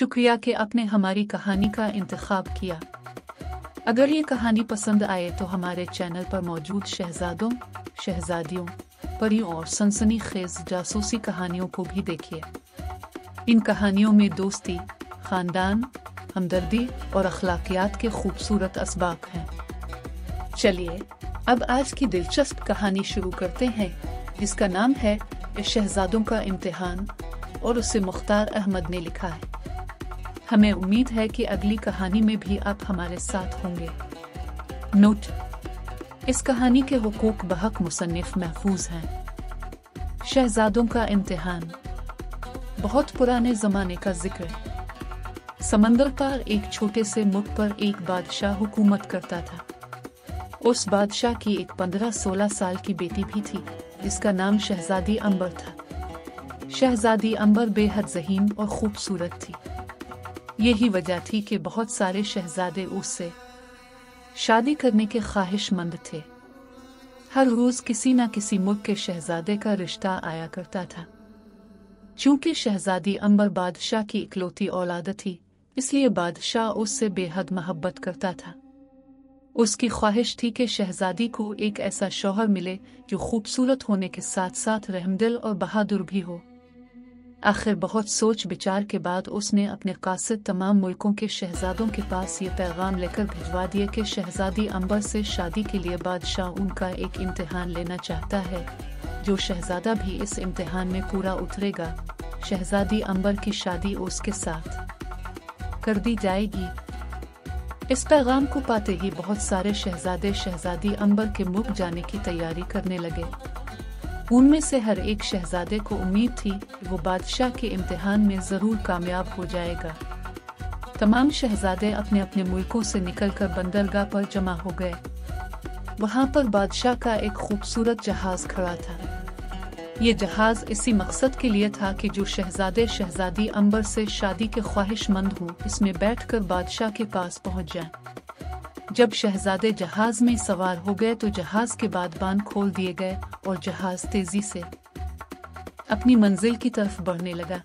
शुक्रिया कि आपने हमारी कहानी का इंतखाब किया। अगर ये कहानी पसंद आए तो हमारे चैनल पर मौजूद शहजादों, शहजादियों, परियों और सनसनीखेज जासूसी कहानियों को भी देखिए। इन कहानियों में दोस्ती, खानदान, हमदर्दी और अखलाकियात के खूबसूरत असबाक हैं। चलिए अब आज की दिलचस्प कहानी शुरू करते हैं, जिसका नाम है शहजादों का इम्तिहान और उसे मुख्तार अहमद ने लिखा है। हमें उम्मीद है कि अगली कहानी में भी आप हमारे साथ होंगे। नोट: इस कहानी के हुकूक बहक मुसन्निफ महफूज हैं। शहजादों का इम्तिहान बहुत पुराने ज़माने का जिक्र है। समंदर पार एक छोटे से मुल्क पर एक बादशाह हुकूमत करता था। उस बादशाह की एक 15-16 साल की बेटी भी थी, जिसका नाम शहजादी अंबर था। शहजादी अंबर बेहद ज़हीन और खूबसूरत थी। यही वजह थी कि बहुत सारे शहजादे उससे शादी करने के ख्वाहिशमंद थे। हर रोज़ किसी न किसी मुल्क के शहजादे का रिश्ता आया करता था। चूंकि शहजादी अंबर बादशाह की इकलौती औलाद थी, इसलिए बादशाह उससे बेहद मोहब्बत करता था। उसकी ख्वाहिश थी कि शहजादी को एक ऐसा शौहर मिले जो खूबसूरत होने के साथ साथ रहमदिल और बहादुर भी हो। आखिर बहुत सोच विचार के बाद उसने अपने कासिद तमाम मुल्कों के शहजादों के पास ये पैगाम लेकर भिजवा दिया कि शहजादी अंबर से शादी के लिए बादशाह उनका एक इम्तिहान लेना चाहता है। जो शहजादा भी इस इम्तिहान में पूरा उतरेगा, शहजादी अंबर की शादी उसके साथ कर दी जाएगी। इस पैगाम को पाते ही बहुत सारे शहजादे शहजादी अंबर के मुल्क जाने की तैयारी करने लगे। उनमें से हर एक शहजादे को उम्मीद थी कि वो बादशाह के इम्तिहान में ज़रूर कामयाब हो जाएगा। तमाम शहजादे अपने अपने मुल्कों से निकलकर बंदरगाह पर जमा हो गए। वहाँ पर बादशाह का एक खूबसूरत जहाज़ खड़ा था। ये जहाज़ इसी मकसद के लिए था कि जो शहजादे शहजादी अंबर से शादी के ख्वाहिशमंद हों, इसमें बैठकर बादशाह के पास पहुँच जाएं। जब शहजादे जहाज में सवार हो गए तो जहाज के बादबान खोल दिए गए और जहाज तेजी से अपनी मंजिल की तरफ बढ़ने लगा।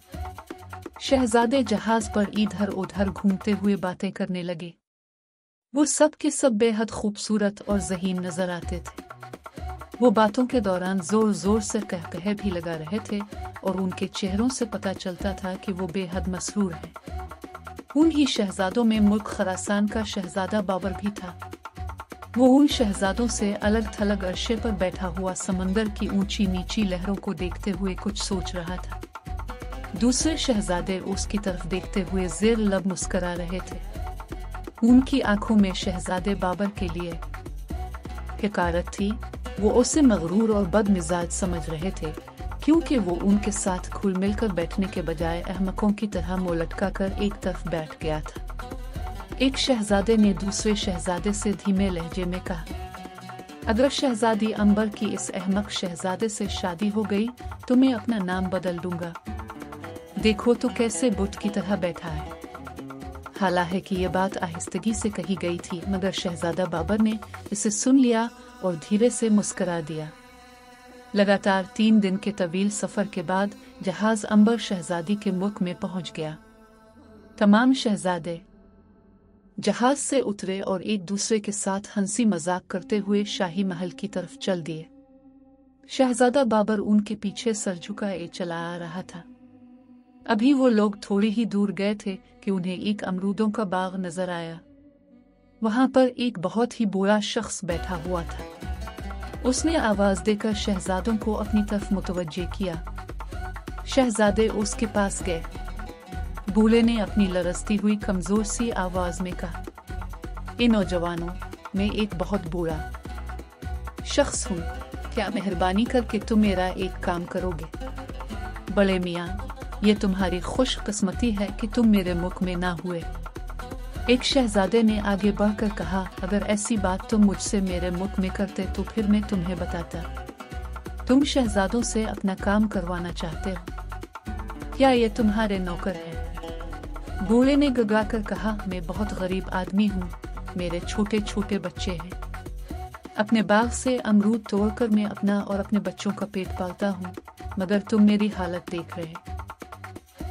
शहजादे जहाज पर इधर उधर घूमते हुए बातें करने लगे। वो सब के सब बेहद खूबसूरत और ज़हीन नजर आते थे। वो बातों के दौरान जोर जोर से कहकहे भी लगा रहे थे और उनके चेहरों से पता चलता था कि वो बेहद मसरूर हैं। उन्हीं शहजादों में मुल्क खरासान का शहजादा बाबर भी था। वो उन शहजादों से अलग थलग अर्शे पर बैठा हुआ समंदर की ऊंची नीची लहरों को देखते हुए कुछ सोच रहा था। दूसरे शहजादे उसकी तरफ देखते हुए ज़ेर लब मुस्करा रहे थे। उनकी आंखों में शहजादे बाबर के लिए हिकारत थी। वो उसे मगरूर और बदमिजाज समझ रहे थे, क्योंकि वो उनके साथ घुल मिलकर बैठने के बजाय अहमकों की तरह मुँह लटका कर एक तरफ बैठ गया था। एक शहजादे ने दूसरे शहजादे से धीमे लहजे में कहा, अगर शहजादी अंबर की इस अहमक शहजादे से शादी हो गई तो मैं अपना नाम बदल दूंगा। देखो तो कैसे बुत की तरह बैठा है। हालांकि ये बात आहिस्तगी से कही गई थी, मगर शहजादा बाबर ने इसे सुन लिया और धीरे से मुस्करा दिया। लगातार 3 दिन के तवील सफ़र के बाद जहाज अंबर शहजादी के मुल्क में पहुंच गया। तमाम शहजादे जहाज से उतरे और एक दूसरे के साथ हंसी मजाक करते हुए शाही महल की तरफ चल दिए। शहजादा बाबर उनके पीछे सर झुकाए चला आ रहा था। अभी वो लोग थोड़ी ही दूर गए थे कि उन्हें एक अमरूदों का बाग नजर आया। वहां पर एक बहुत ही बुरा शख्स बैठा हुआ था। उसने आवाज देकर शहजादों को अपनी तरफ मुतवज्जे किया। शहजादे उसके पास गए। बूढ़े ने अपनी लरजती हुई कमजोर सी आवाज में कहा, इन नौजवानों, मैं एक बहुत बुरा शख्स हूँ। क्या मेहरबानी करके तुम मेरा एक काम करोगे? बड़े मियाँ, ये तुम्हारी खुशकिस्मती है कि तुम मेरे मुख में ना हुए। एक शहजादे ने आगे बढ़कर कहा, अगर ऐसी बात तुम मुझसे मेरे मुख में करते तो फिर मैं तुम्हें बताता। तुम शहजादों से अपना काम करवाना चाहते हो? क्या ये तुम्हारे नौकर हैं? बूढ़े ने गगराकर कहा, मैं बहुत गरीब आदमी हूँ, मेरे छोटे छोटे बच्चे हैं। अपने बाग से अमरूद तोड़कर मैं अपना और अपने बच्चों का पेट पालता हूँ, मगर तुम मेरी हालत देख रहे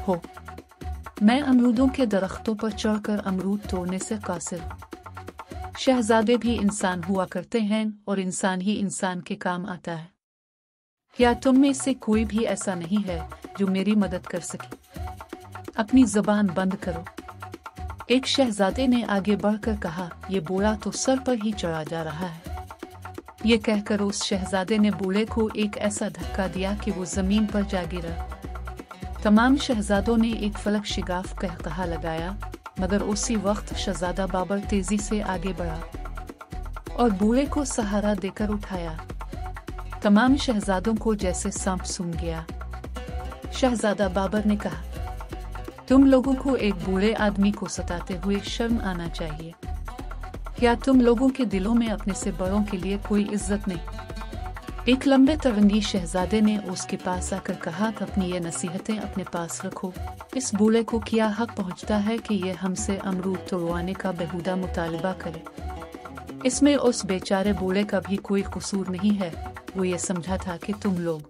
हो। मैं अमरूदों के दरख्तों पर चढ़कर अमरूद तोड़ने से कासिर हूँ। शहजादे भी इंसान हुआ करते हैं और इंसान ही इंसान के काम आता है। क्या तुम में से कोई भी ऐसा नहीं है जो मेरी मदद कर सके? अपनी जुबान बंद करो। एक शहजादे ने आगे बढ़कर कहा, ये बूढ़ा तो सर पर ही चढ़ा जा रहा है। ये कहकर उस शहजादे ने बूढ़े को एक ऐसा धक्का दिया कि वो जमीन पर जा गिरा। तमाम शहजादों ने एक फलक शिगाफ कहकहा लगाया, मगर उसी वक्त शहजादा बाबर तेजी से आगे बढ़ा और बूढ़े को सहारा देकर उठाया। तमाम शहजादों को जैसे सांप सूंघ गया। शहजादा बाबर ने कहा, तुम लोगों को एक बूढ़े आदमी को सताते हुए शर्म आना चाहिए। क्या तुम लोगों के दिलों में अपने से बड़ों के लिए कोई इज्जत नहीं? एक लंबे तरंगी शहजादे ने उसके पास आकर कहा, अपनी ये नसीहतें अपने पास रखो। इस बूढ़े को क्या हक पहुंचता है कि ये हमसे अमरूद तोड़वाने का बेहुदा मुतालबा करे? इसमें उस बेचारे बूढ़े का भी कोई कसूर नहीं है। वो ये समझा था कि तुम लोग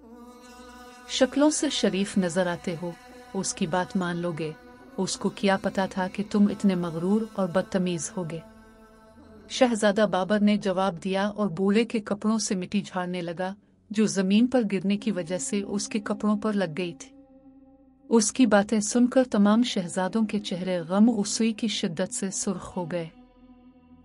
शक्लों से शरीफ नजर आते हो, उसकी बात मान लोगे। उसको क्या पता था कि तुम इतने मगरूर और बदतमीज होगे। शहजादा बाबर ने जवाब दिया और बूढ़े के कपड़ों से मिट्टी झाड़ने लगा, जो जमीन पर गिरने की वजह से उसके कपड़ों पर लग गई थी। उसकी बातें सुनकर तमाम शहजादों के चेहरे गम उसुई की शिद्दत से सुर्ख हो गए।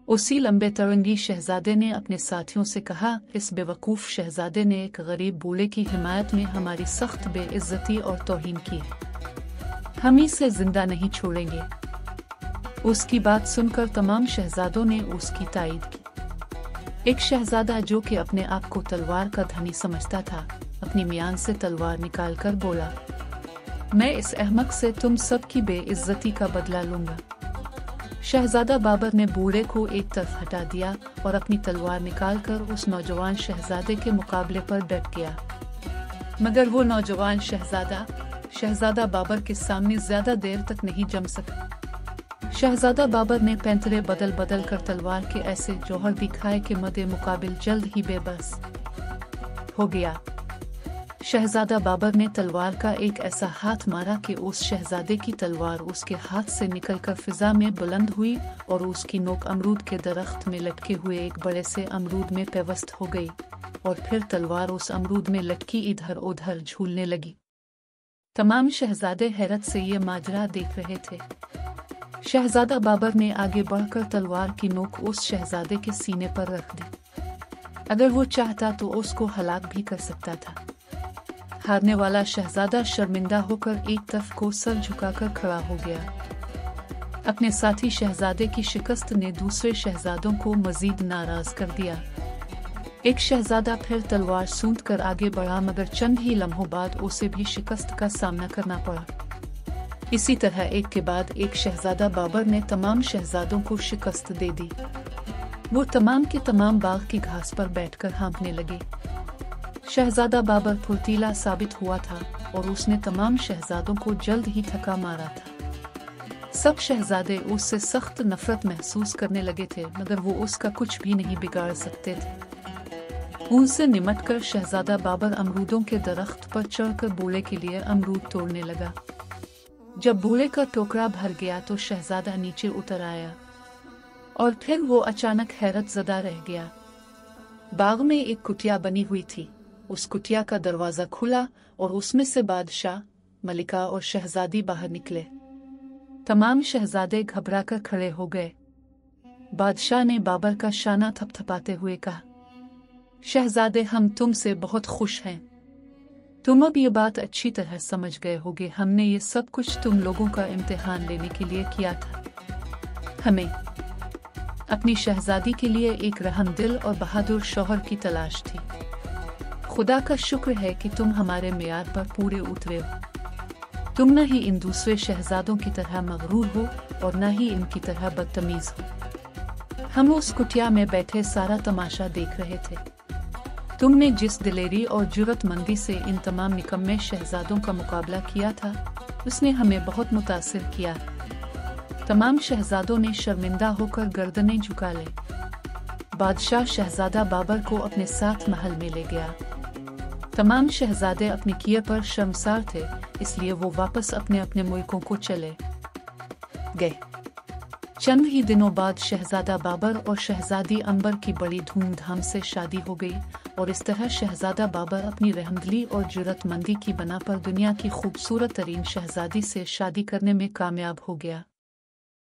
उसी लंबे तरंगी शहजादे ने अपने साथियों से कहा, इस बेवकूफ शहजादे ने एक गरीब बूढ़े की हिमायत में हमारी सख्त बेइज्जती और तौहीन की है। हम इसे जिंदा नहीं छोड़ेंगे। उसकी बात सुनकर तमाम शहजादों ने उसकी तायीद की। एक शहजादा जो कि अपने आप को तलवार का धनी समझता था, अपनी मियान से तलवार निकालकर बोला, मैं इस अहमक से तुम सब की बेइज्जती का बदला लूंगा। शहजादा बाबर ने बूढ़े को एक तरफ हटा दिया और अपनी तलवार निकालकर उस नौजवान शहजादे के मुकाबले पर डट गया। मगर वो नौजवान शहजादा बाबर के सामने ज्यादा देर तक नहीं जम सका। शहजादा बाबर ने पैंतरे बदल बदल कर तलवार के ऐसे जौहर दिखाए कि मदे मुकाबिल जल्द ही बेबस हो गया। शहजादा बाबर ने तलवार का एक ऐसा हाथ मारा कि उस शहजादे की तलवार उसके हाथ से निकलकर फिजा में बुलंद हुई और उसकी नोक अमरूद के दरख्त में लटके हुए एक बड़े से अमरूद में पेवस्त हो गई और फिर तलवार उस अमरूद में लटकी इधर उधर झूलने लगी। तमाम शहजादे हैरत से ये माजरा देख रहे थे। शहजादा बाबर ने आगे बढ़कर तलवार की नोक उस शहजादे के सीने पर रख दी। अगर वो चाहता तो उसको हलाक भी कर सकता था। हारने वाला शहजादा शर्मिंदा होकर एक तरफ को सर झुकाकर खड़ा हो गया। अपने साथी शहजादे की शिकस्त ने दूसरे शहजादों को मजीद नाराज कर दिया। एक शहजादा फिर तलवार सूंध कर आगे बढ़ा, मगर चंद ही लम्हों बाद उसे भी शिकस्त का सामना करना पड़ा। इसी तरह एक के बाद एक शहजादा बाबर ने तमाम शहजादों को शिकस्त दे दी। वो तमाम के तमाम बाग की घास पर बैठकर हाँफने लगे। शहजादा बाबर फुर्तीला साबित हुआ था और उसने तमाम शहजादों को जल्द ही थका मारा था। सब शहजादे उससे सख्त नफरत महसूस करने लगे थे, मगर वो उसका कुछ भी नहीं बिगाड़ सकते थे। उनसे निमटकर शहजादा बाबर अमरूदों के दरख्त पर चढ़कर बूढ़े के लिए अमरूद तोड़ने लगा। जब बूढ़े का टोकरा भर गया तो शहजादा नीचे उतर आया और फिर वो अचानक हैरत ज़दा रह गया। बाग में एक कुटिया बनी हुई थी। उस कुटिया का दरवाजा खुला और उसमें से बादशाह, मलिका और शहजादी बाहर निकले। तमाम शहजादे घबराकर खड़े हो गए। बादशाह ने बाबर का शाना थपथपाते हुए कहा, शहजादे, हम तुमसे बहुत खुश हैं। तुम अब ये बात अच्छी तरह समझ गए होगे। हमने ये सब कुछ तुम लोगों का इम्तिहान लेने के लिए किया था। हमें अपनी शहजादी के लिए एक रहमदिल और बहादुर शौहर की तलाश थी। खुदा का शुक्र है कि तुम हमारे मेयार पर पूरे उतरे हो। तुम न ही इन दूसरे शहजादों की तरह मगरूर हो और न ही इनकी तरह बदतमीज हो। हम उस कुटिया में बैठे सारा तमाशा देख रहे थे। तुमने जिस दिलेरी और जुर्रतमंदी से इन तमाम निकम्मे शहजादों का मुकाबला किया था, उसने हमें बहुत मुतासिर किया। तमाम शहजादों ने शर्मिंदा होकर गर्दनें झुका ली। बादशाह शहजादा बाबर को अपने साथ महल में ले गया। तमाम शहजादे अपने किए पर शर्मसार थे, इसलिए वो वापस अपने अपने मुल्कों को चले गए। चंद ही दिनों बाद शहजादा बाबर और शहजादी अंबर की बड़ी धूमधाम से शादी हो गई और इस तरह शहजादा बाबर अपनी रहमदिली और जुर्रतमंदी की बना पर दुनिया की खूबसूरत तरीन शहजादी से शादी करने में कामयाब हो गया।